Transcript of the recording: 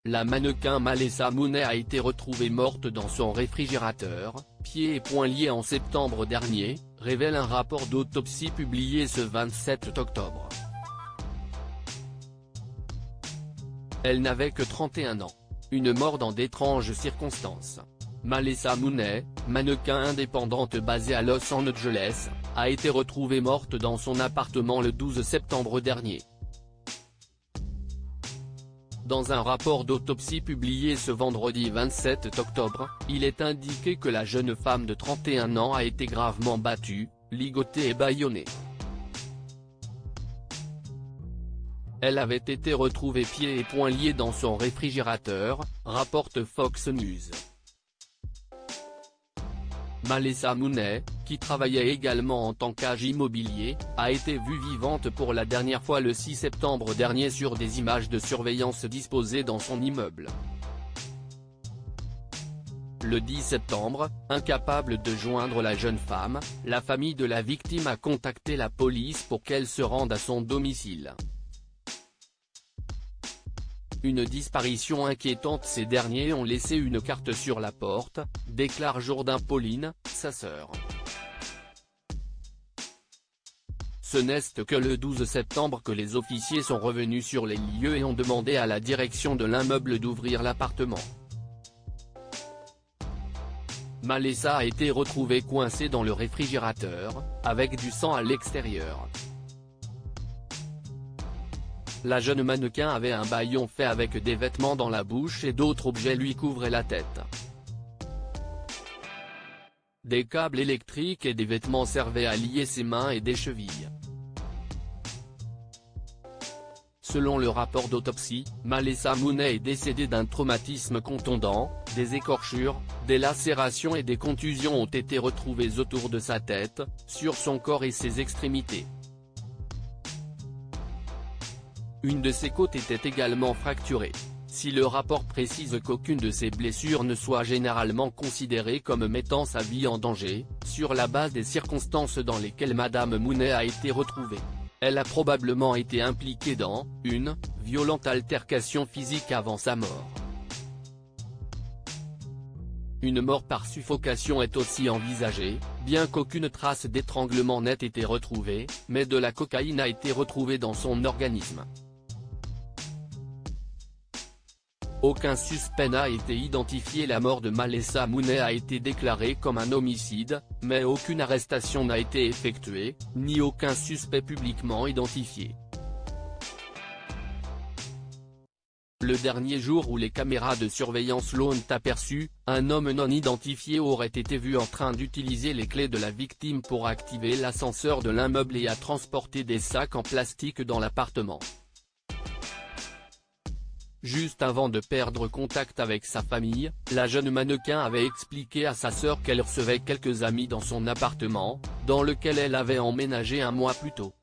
La mannequin Malessa Mounet a été retrouvée morte dans son réfrigérateur, pieds et poings liés en septembre dernier, révèle un rapport d'autopsie publié ce 27 octobre. Elle n'avait que 31 ans. Une mort dans d'étranges circonstances. Malessa Mounet, mannequin indépendante basée à Los Angeles, a été retrouvée morte dans son appartement le 12 septembre dernier. Dans un rapport d'autopsie publié ce vendredi 27 octobre, il est indiqué que la jeune femme de 31 ans a été gravement battue, ligotée et bâillonnée. Elle avait été retrouvée pieds et poings liés dans son réfrigérateur, rapporte Fox News. Malessa Mounet, qui travaillait également en tant qu'agent immobilier, a été vue vivante pour la dernière fois le 6 septembre dernier sur des images de surveillance disposées dans son immeuble. Le 10 septembre, incapable de joindre la jeune femme, la famille de la victime a contacté la police pour qu'elle se rende à son domicile. Une disparition inquiétante, ces derniers ont laissé une carte sur la porte, déclare Jourdain Pauline, sa sœur. Ce n'est que le 12 septembre que les officiers sont revenus sur les lieux et ont demandé à la direction de l'immeuble d'ouvrir l'appartement. Malessa a été retrouvée coincée dans le réfrigérateur, avec du sang à l'extérieur. La jeune mannequin avait un bâillon fait avec des vêtements dans la bouche et d'autres objets lui couvraient la tête. Des câbles électriques et des vêtements servaient à lier ses mains et des chevilles. Selon le rapport d'autopsie, Malessa Mounet est décédée d'un traumatisme contondant, des écorchures, des lacérations et des contusions ont été retrouvées autour de sa tête, sur son corps et ses extrémités. Une de ses côtes était également fracturée. Si le rapport précise qu'aucune de ces blessures ne soit généralement considérée comme mettant sa vie en danger, sur la base des circonstances dans lesquelles Madame Mounet a été retrouvée, elle a probablement été impliquée dans une violente altercation physique avant sa mort. Une mort par suffocation est aussi envisagée, bien qu'aucune trace d'étranglement n'ait été retrouvée, mais de la cocaïne a été retrouvée dans son organisme. Aucun suspect n'a été identifié. La mort de Malessa Mounet a été déclarée comme un homicide, mais aucune arrestation n'a été effectuée, ni aucun suspect publiquement identifié. Le dernier jour où les caméras de surveillance l'ont aperçu, un homme non identifié aurait été vu en train d'utiliser les clés de la victime pour activer l'ascenseur de l'immeuble et à transporter des sacs en plastique dans l'appartement. Juste avant de perdre contact avec sa famille, la jeune mannequin avait expliqué à sa sœur qu'elle recevait quelques amis dans son appartement, dans lequel elle avait emménagé un mois plus tôt.